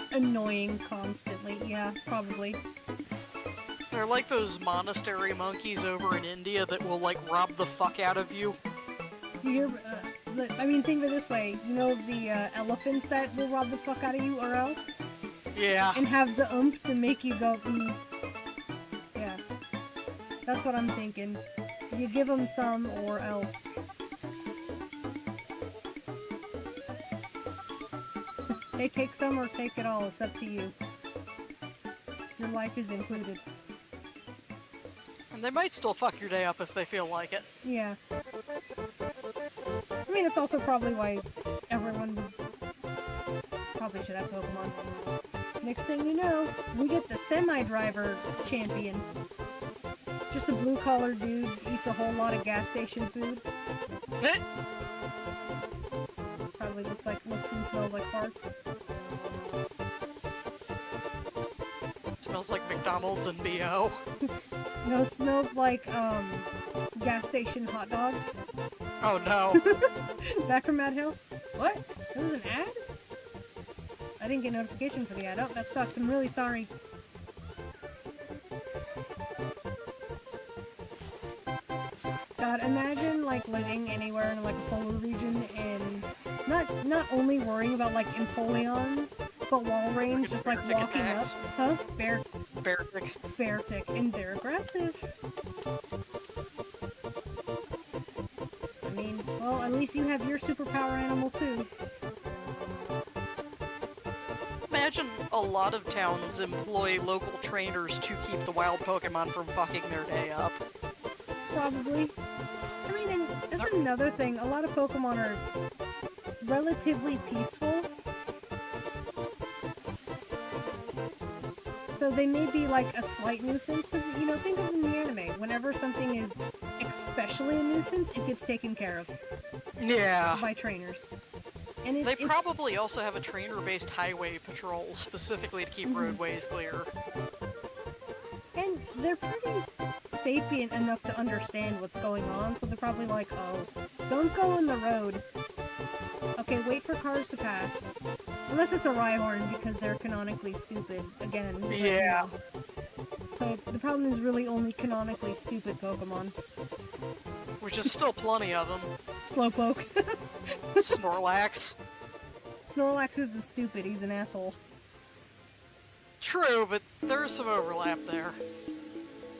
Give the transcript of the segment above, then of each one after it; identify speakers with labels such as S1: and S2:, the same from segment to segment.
S1: just annoying constantly. Yeah, probably.
S2: They're like those monastery monkeys over in India that will, like, rob the fuck out of you.
S1: Do you, I mean, think of it this way. You know the elephants that will rob the fuck out of you or else?
S2: Yeah.
S1: And have the oomph to make you go, Yeah. That's what I'm thinking. You give them some or else. They take some or take it all. It's up to you. Your life is included.
S2: And they might still fuck your day up if they feel like it.
S1: Yeah. I mean, it's also probably why everyone probably should have Pokemon. Next thing you know, we get the semi-driver champion. Just a blue-collar dude, eats a whole lot of gas station food. Probably looks and smells like farts.
S2: Smells like McDonald's and B.O.
S1: No, smells like, gas station hot dogs.
S2: Oh no.
S1: Back from Mad Hill? What? There was an ad? I didn't get notification for the ad. Oh, that sucks. I'm really sorry. God, imagine, like, living anywhere in, like, a polar region and not only worrying about, like, Empoleons, but Walreins just, like, walking
S2: attacks.
S1: up. Huh?
S2: Beartic.
S1: Beartic. And they're aggressive. I mean, well, at least you have your superpower animal, too.
S2: Imagine a lot of towns employ local trainers to keep the wild Pokemon from fucking their day up.
S1: Probably. I mean, and that's another thing. A lot of Pokemon are relatively peaceful. So they may be like a slight nuisance, because, you know, think of it in the anime. Whenever something is especially a nuisance, it gets taken care of.
S2: Yeah.
S1: By trainers. And
S2: they probably also have a trainer-based highway patrol specifically to keep roadways clear.
S1: And they're pretty sapient enough to understand what's going on, so they're probably like, oh, don't go in the road. Okay, wait for cars to pass. Unless it's a Rhyhorn, because they're canonically stupid, again. But,
S2: yeah.
S1: You know. So the problem is really only canonically stupid Pokemon.
S2: Which is still plenty of them.
S1: Slowpoke.
S2: Snorlax.
S1: Snorlax isn't stupid, he's an asshole.
S2: True, but there's some overlap there.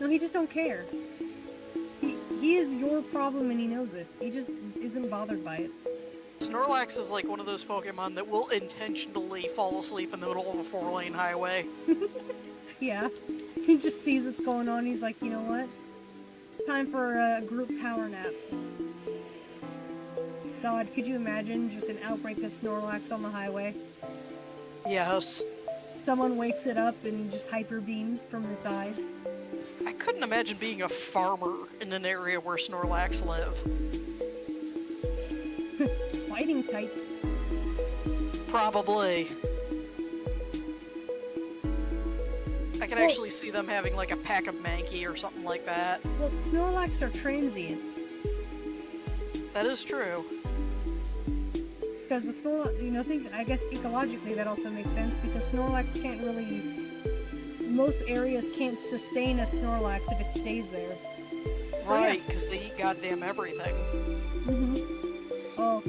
S1: No, he just don't care. He is your problem and he knows it. He just isn't bothered by it.
S2: Snorlax is like one of those Pokemon that will intentionally fall asleep in the middle of a 4-lane highway.
S1: Yeah. He just sees what's going on, he's like, you know what? It's time for a group power nap. God, could you imagine just an outbreak of Snorlax on the highway?
S2: Yes.
S1: Someone wakes it up and just hyper beams from its eyes.
S2: I couldn't imagine being a farmer in an area where Snorlax live.
S1: Fighting types.
S2: Probably. I could actually see them having like a pack of Mankey or something like that.
S1: Well, Snorlax are transient.
S2: That is true.
S1: Because the Snorlax, you know, I guess ecologically that also makes sense, because Snorlax can't really, most areas can't sustain a Snorlax if it stays there. So,
S2: right, because they eat goddamn everything.
S1: Oh.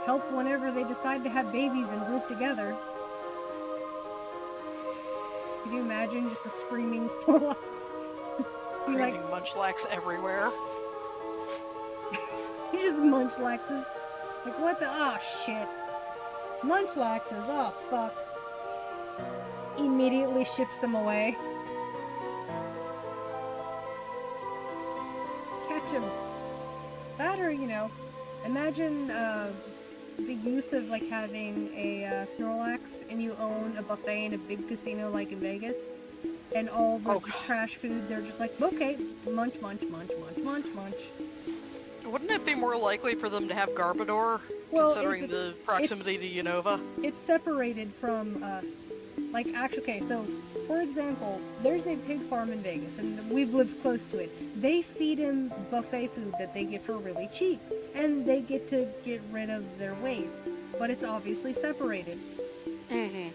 S1: Help whenever they decide to have babies and group together. Can you imagine just a screaming Snorlax?
S2: Screaming Munchlax everywhere.
S1: He just Munchlaxes. Like, what the? Oh, shit. Munchlaxes. Oh, fuck. Immediately ships them away. Catch him. That or, you know, imagine the use of, like, having a Snorlax and you own a buffet in a big casino like in Vegas. And all the trash food, they're just like, okay, munch, munch, munch, munch, munch, munch.
S2: Wouldn't it be more likely for them to have Garbodor, considering the proximity to Unova?
S1: It's separated from, like, actually, okay, so, for example, there's a pig farm in Vegas, and we've lived close to it. They feed him buffet food that they get for really cheap, and they get to get rid of their waste. but it's obviously separated.
S2: Mm-hmm.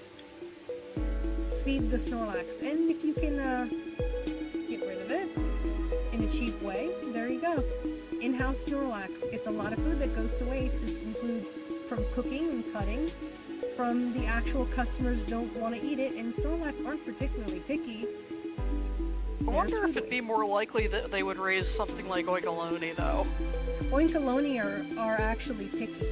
S1: Feed the Snorlax, and if you can get rid of it in a cheap way, there you go. In-house Snorlax. It's a lot of food that goes to waste. This includes from cooking and cutting, from the actual customers don't want to eat it, and Snorlax aren't particularly picky.
S2: I wonder if it'd be more likely that they would raise something like Oikaloni, though.
S1: Oinkaloni are actually picky.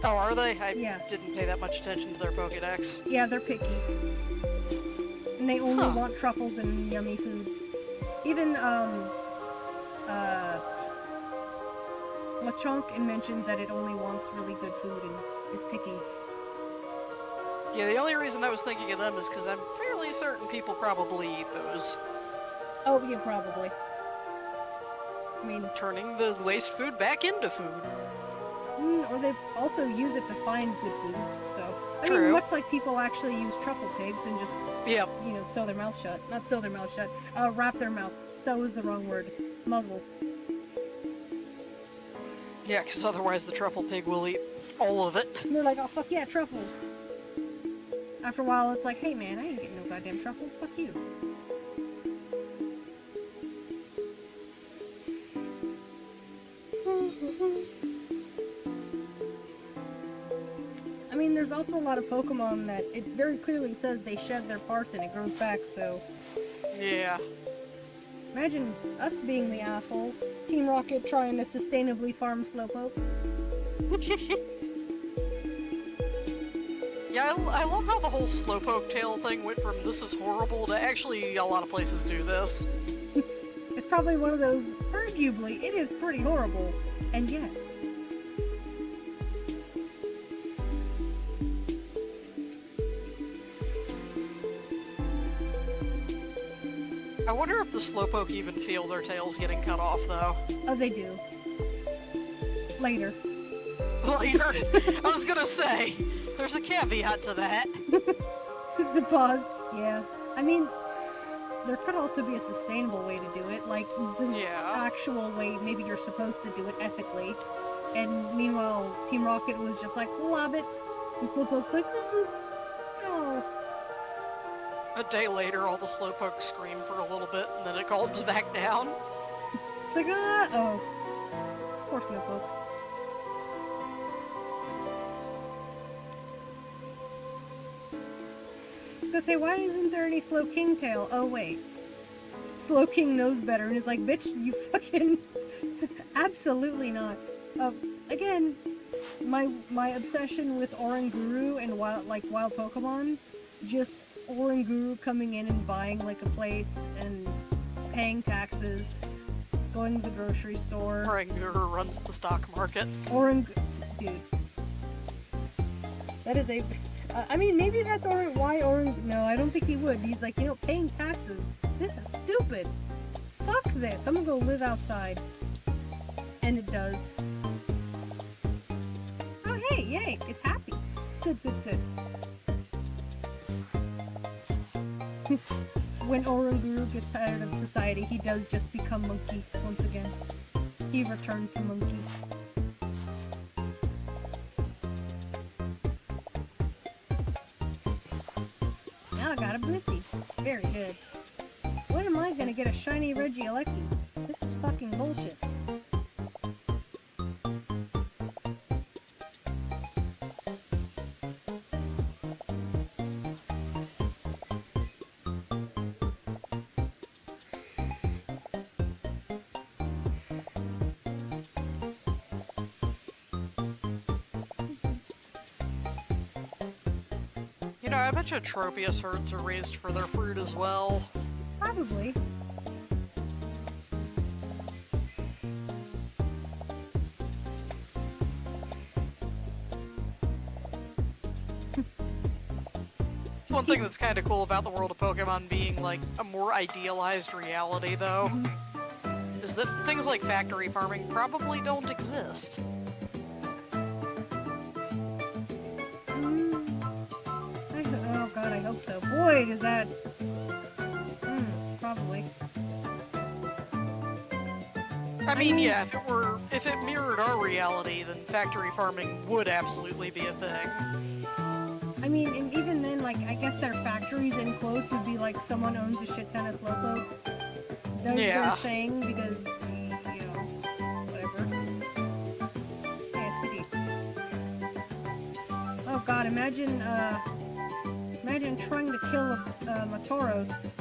S2: Oh, are they? I
S1: Yeah.
S2: didn't pay that much attention to their Pokédex.
S1: Yeah, they're picky. And they only want truffles and yummy foods. Even, Lechonk mentions that it only wants really good food and is picky.
S2: Yeah, the only reason I was thinking of them is because I'm fairly certain people probably eat those.
S1: Oh, yeah, probably. I mean,
S2: Turning the waste food back into food.
S1: or they also use it to find good food, so... I
S2: True.
S1: mean, much like people actually use truffle pigs and just,
S2: Yep.
S1: you know, sew their mouth shut. Not sew their mouth shut, wrap their mouth. Sew is the wrong word. Muzzle.
S2: Yeah, because otherwise the truffle pig will eat all of it.
S1: And they're like, oh, fuck yeah, truffles. After a while, it's like, hey man, I ain't getting no goddamn truffles, fuck you. I mean, there's also a lot of Pokemon that it very clearly says they shed their parts and it grows back, so...
S2: Yeah.
S1: Imagine us being the asshole. Team Rocket trying to sustainably farm Slowpoke.
S2: Yeah, I love how the whole Slowpoke tail thing went from this is horrible to actually a lot of places do this.
S1: It's probably one of those, arguably, it is pretty horrible, and yet...
S2: I wonder if the Slowpoke even feel their tails getting cut off, though.
S1: Oh, they do. Later.
S2: Later. I was gonna say, there's a caveat to that.
S1: The pause. Yeah. I mean, there could also be a sustainable way to do it, like the actual way maybe you're supposed to do it ethically. And meanwhile, Team Rocket was just like, lob it. And Slowpoke's like, no.
S2: A day later, all the Slowpoke scream for a little bit, and then it calms back down.
S1: It's like, oh. Poor Slowpoke. I was gonna say, why isn't there any Slow King tail? Oh, wait. Slow King knows better and is like, bitch, you fucking... Absolutely not. Again, my obsession with Oranguru and wild Pokemon, just Oranguru coming in and buying like a place and paying taxes, going to the grocery store.
S2: Oranguru runs the stock market.
S1: Dude. That is a... I mean, maybe that's why Orang... No, I don't think he would. He's like, you know, paying taxes. This is stupid. Fuck this. I'm gonna go live outside. And it does. Oh, hey, yay. It's happy. Good, good, good. When Oranguru gets tired of society, he does just become monkey once again. He returned to monkey. Now I got a Blissey. Very good. When am I gonna get a shiny Regieleki? This is fucking bullshit.
S2: You know, I bet you Tropius herds are raised for their fruit as well.
S1: Probably.
S2: One thing that's kind of cool about the world of Pokemon being, like, a more idealized reality, though, is that things like factory farming probably don't exist.
S1: Oh god, I hope so. Boy, does that... probably.
S2: I mean, yeah, if it mirrored our reality, then factory farming would absolutely be a thing.
S1: I mean, and even then, like, I guess their factories, in quotes, would be like someone owns a shit ton of slowpokes, does their thing, because, you know, whatever. Yeah, STD. Oh god, imagine trying to kill a Matoros.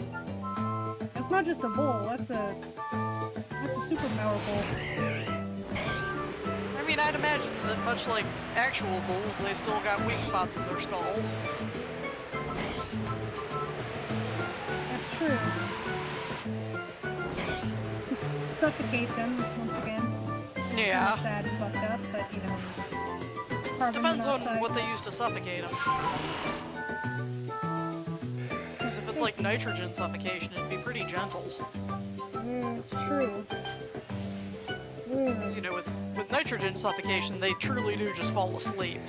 S1: That's not just a bull, that's a superpower bull.
S2: I mean, I'd imagine that much like actual bulls, they still got weak spots in their skull.
S1: That's true. Suffocate them, once again.
S2: Yeah.
S1: Kinda sad and fucked up, but, you know. Carbon
S2: Depends on
S1: monoxide.
S2: what they use to suffocate them. Because if it's like nitrogen suffocation, it'd be pretty gentle.
S1: It's true.
S2: Because, you know, with nitrogen suffocation, they truly do just fall asleep.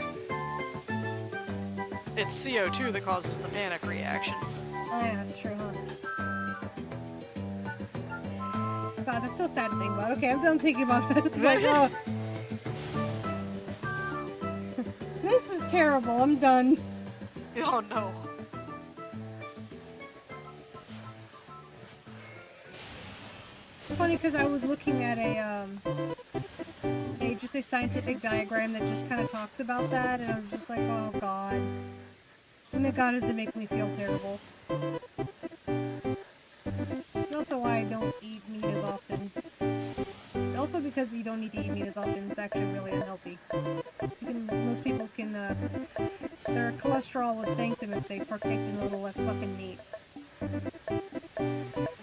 S2: It's CO2 that causes the panic reaction.
S1: Oh yeah, that's true, huh? God, that's so sad to think about. Okay, I'm done thinking about this. Like, oh. This is terrible. I'm done.
S2: Oh no.
S1: It's funny because I was looking at just a scientific diagram that just kind of talks about that, and I was just like, oh god. And the god, does it make me feel terrible. It's also why I don't eat meat as often. Also because you don't need to eat meat as often, it's actually really unhealthy. Most people can, their cholesterol would thank them if they partake in a little less fucking meat.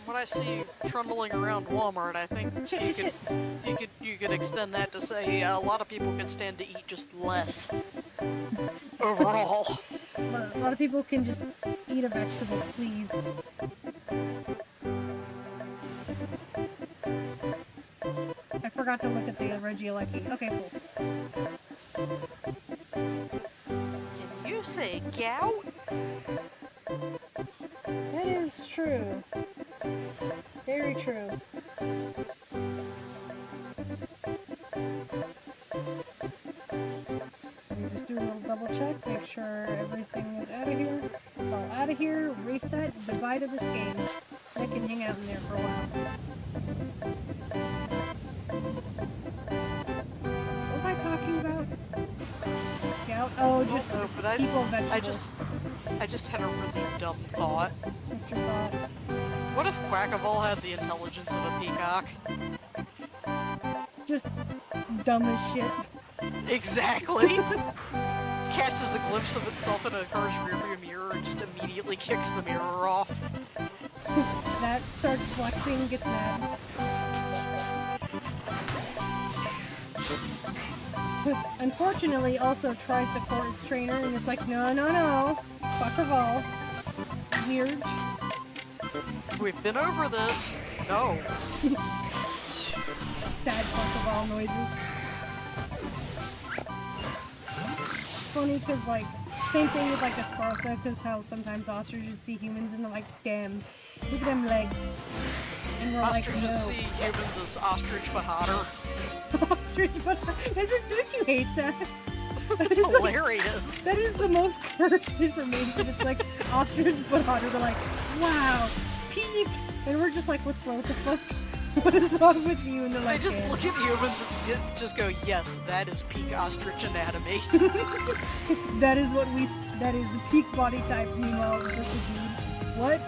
S2: What I see trundling around Walmart, I think you could extend that to say a lot of people can stand to eat just less. Overall.
S1: A lot of people can just eat a vegetable, please. I forgot to look at the Regieleki. Okay, cool.
S2: Can you say gout?
S1: That is true. Very true. Let me just do a little double check, make sure everything is out of here. It's all out of here, reset, goodbye to this game. I can hang out in there for a while. What was I talking about? Gout? Oh, just people, vegetables.
S2: I just had a really dumb thought.
S1: What's your thought?
S2: What if Quackable had the intelligence of a peacock?
S1: Just dumb as shit.
S2: Exactly! Catches a glimpse of itself in a car's rearview mirror and just immediately kicks the mirror off.
S1: That starts flexing, gets mad. Unfortunately, also tries to court its trainer, and it's like, no, no, no. Quackable. Weird.
S2: We've been over this. No.
S1: Sad Quackable noises. It's funny because, like, same thing with, like, a Sparklet, because how sometimes ostriches see humans and they're like, damn, look at them legs. And we're
S2: Ostriches
S1: like, no.
S2: see humans as ostrich but hotter.
S1: Ostrich but don't you hate that?
S2: It's hilarious.
S1: Like, that is the most cursed information. It's like ostrich but hotter. They're like, wow, peak, and we're just like, what the fuck? What is wrong with you? And they're like,
S2: they just look at humans and just go, yes, that is peak ostrich anatomy.
S1: that is the peak body type. Meanwhile, it's just a dude. What?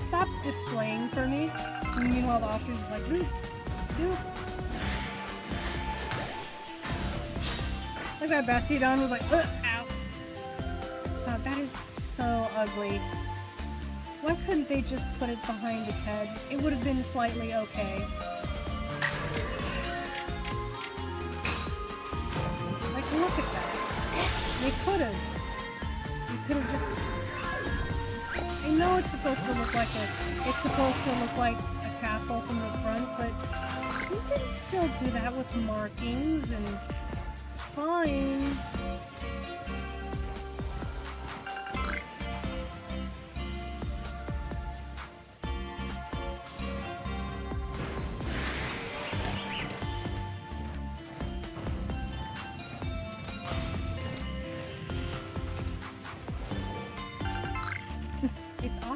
S1: Stop displaying for me. And meanwhile, the ostrich is like, doop, doop. Like that Bastiodon was like, ow. Oh, that is so ugly. Why couldn't they just put it behind its head? It would have been slightly okay. Like, look at that. They could have. You could have just... I know it's supposed to look like it's supposed to look like a castle from the front, but you can still do that with markings, and it's fine.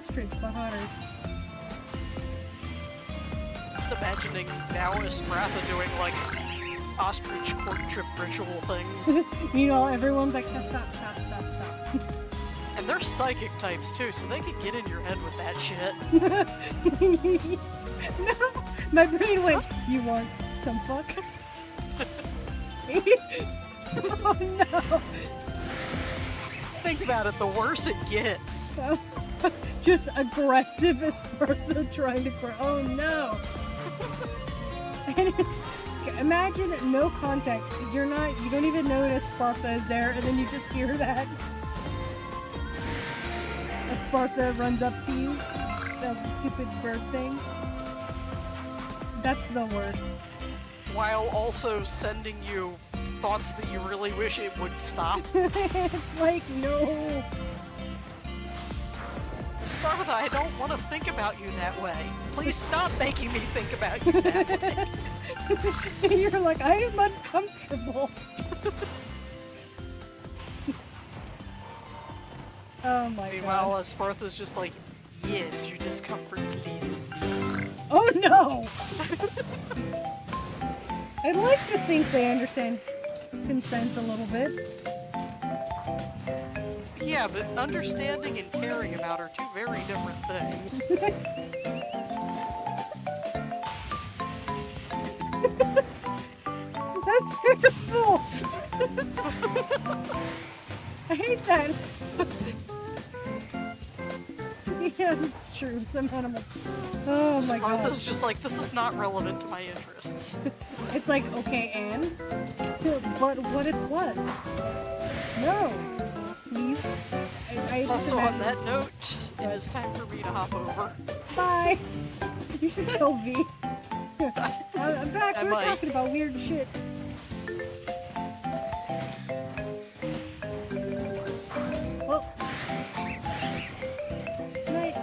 S1: ostrich, but hotter.
S2: Just imagining now Espratha doing like ostrich court trip ritual things.
S1: Meanwhile, everyone's like, stop.
S2: And they're psychic types too, so they could get in your head with that shit.
S1: No! My brain went, you want some fuck? Oh no!
S2: Think about it, the worse it gets.
S1: Just aggressive as Sparta trying to grow. Oh no! And imagine no context. You don't even know that Sparta is there, and then you just hear that. And Sparta runs up to you. That's a stupid bird thing. That's the worst.
S2: While also sending you thoughts that you really wish it would stop.
S1: It's like, no.
S2: Sparta, I don't want to think about you that way. Please stop making me think about you that way.
S1: You're like, I am uncomfortable. Oh my
S2: Meanwhile,
S1: god.
S2: Sparta's just like, yes, your discomfort pleases me.
S1: Oh no! I'd like to think they understand consent a little bit.
S2: Yeah, but understanding and caring about are two very different things.
S1: That's terrible! I hate that. Yeah, it's true. Some animals. Oh my god.
S2: Sparta's just like, this is not relevant to my interests.
S1: It's like, okay, Anne. But what it was? No. Please. I just
S2: Also, on
S1: imagine
S2: that
S1: this.
S2: note, it is time for me to hop over.
S1: Bye. You should tell V. I'm back.
S2: I
S1: We're
S2: might.
S1: talking about weird shit. Well. Good night.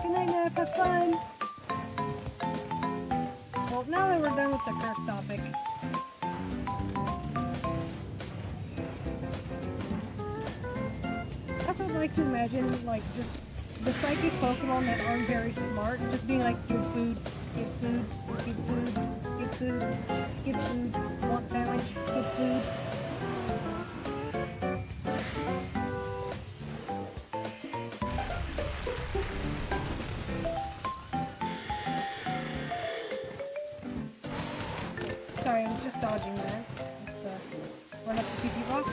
S1: Good night, Nap. Have fun. Well, now that we're done with the curse topic. I also like to imagine, like, just the psychic Pokemon that aren't very smart, just being like, good food, good food, good food, good food, good food, want damage, good food. Sorry, I was just dodging that. Let's run up the PP block.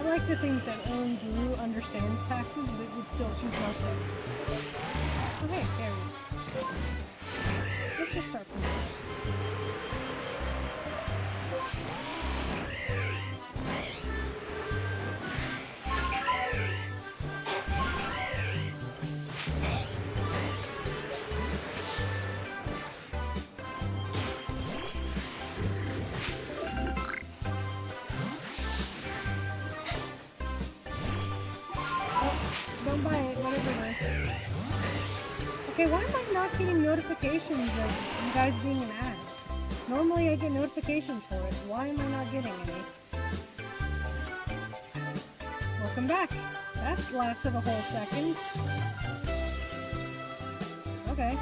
S1: I like to think that Aaron Guru understands taxes, but would still choose not to. Okay, there it is. Let's just start from there. Don't buy it, whatever it is. Okay, why am I not getting notifications of you guys being an ad? Normally I get notifications for it. Why am I not getting any? Welcome back. That lasted a whole second. Okay.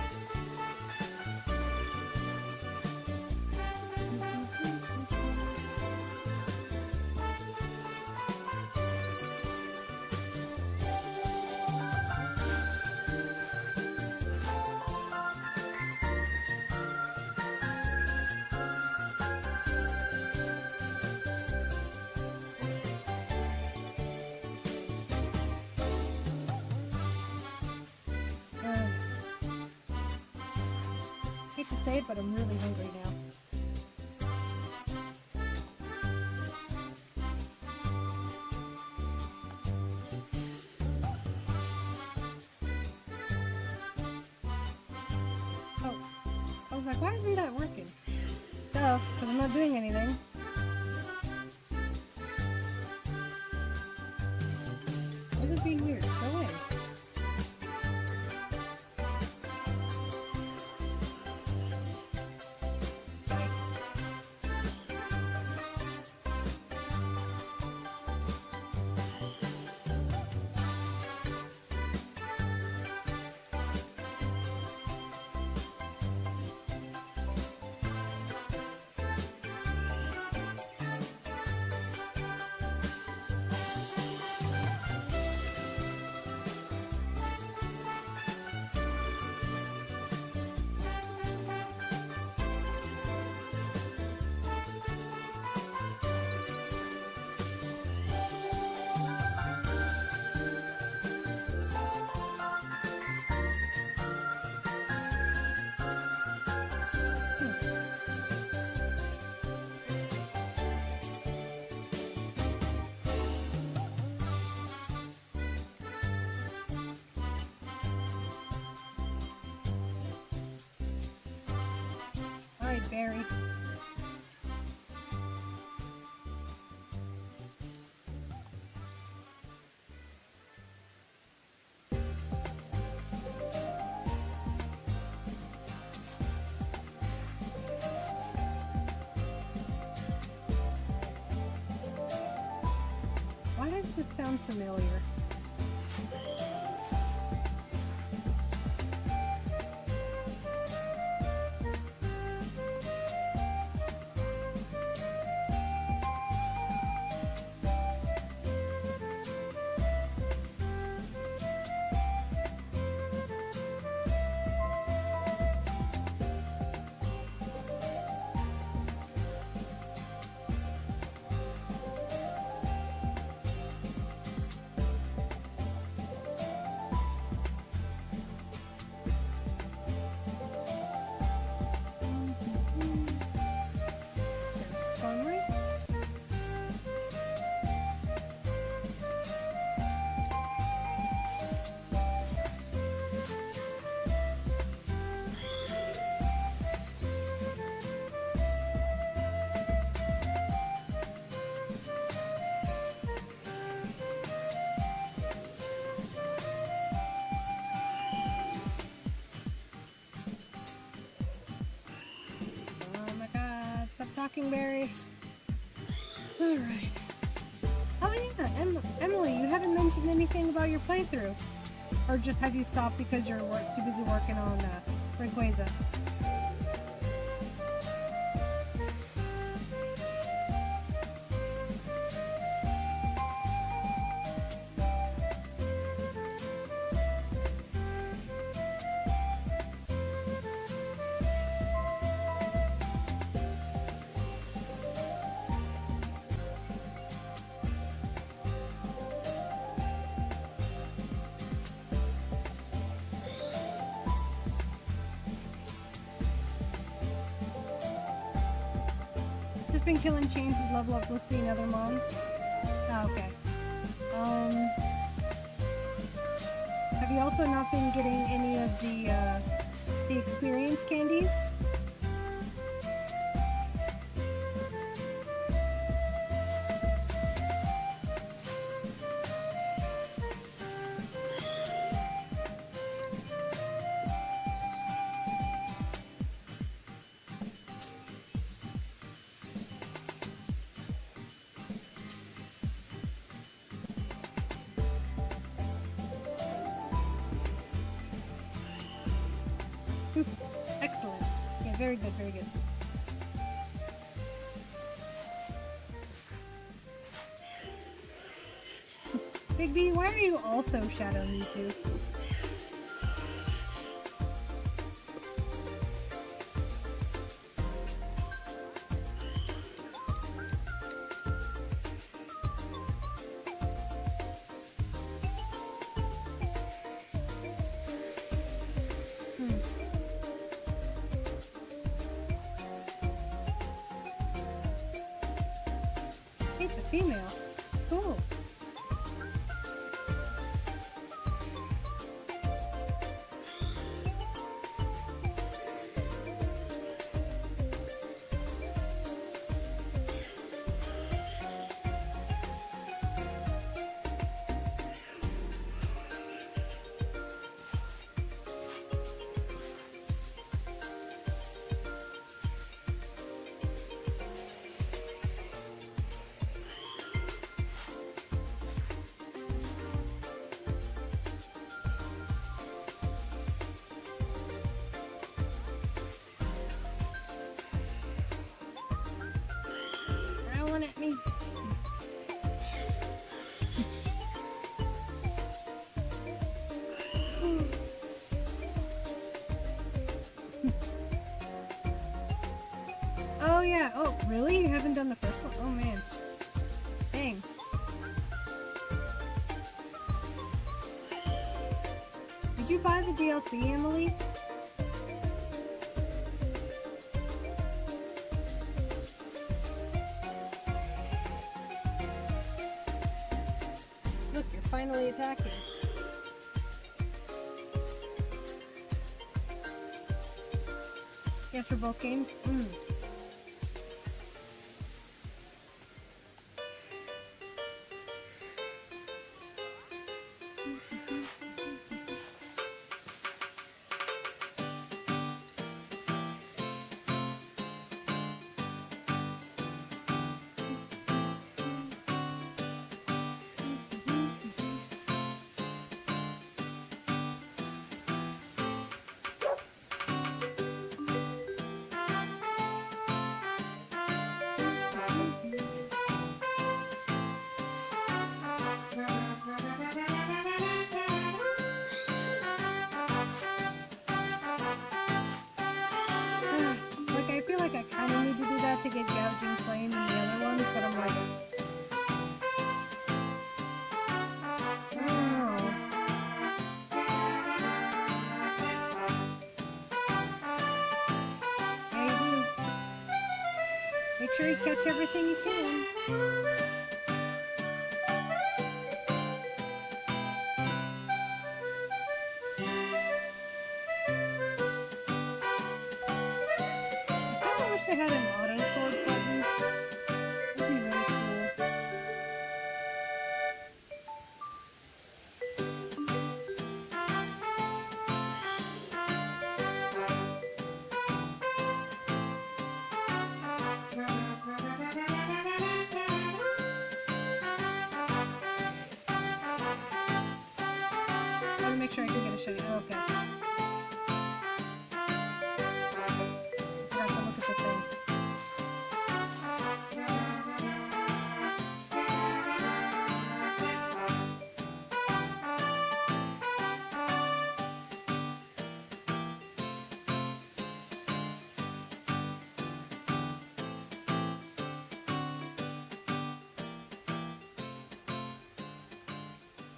S1: Hate to say it, but I'm really hungry now. Oh, I was like, why isn't that working? Duh, because I'm not doing anything. Is it berry. Why does this sound familiar? Talking berry. All right. Oh yeah, Emily, you haven't mentioned anything about your playthrough, or just have you stopped because you're too busy working on Rayquaza? Been killing chains to level up Lucy and other mons. Oh, okay. Have you also not been getting any of the experience candies? Excellent. Yeah, very good, very good. Big B, why are you also Shadow Mewtwo? It's a female. Cool. At me. Oh yeah. Oh, really? You haven't done the first one? Oh man. Dang. Did you buy the DLC, Emily? Finally attacking. Yes, for both games? Mm. Like, I feel like I kind of need to do that to get gouging flame in the other ones, but I'm like, I don't know. Yeah, you do. Make sure you catch everything you can. I kinda wish they had an auto sort button. That'd be really cool. I want to make sure I can get a shiny. Oh, okay. Forgot to look at the thing.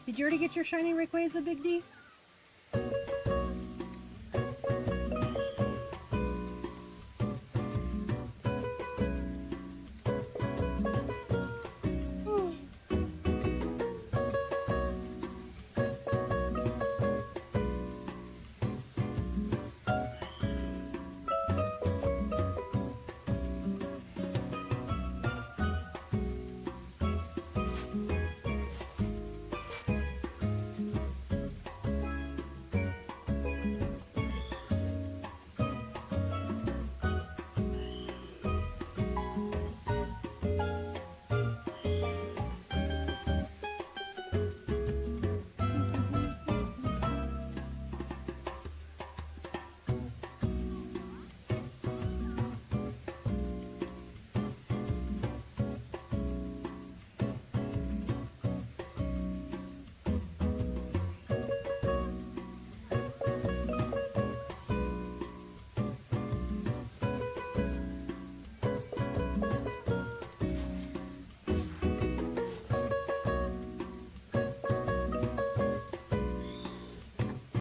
S1: Did you already get your shiny Rayquaza, Big D?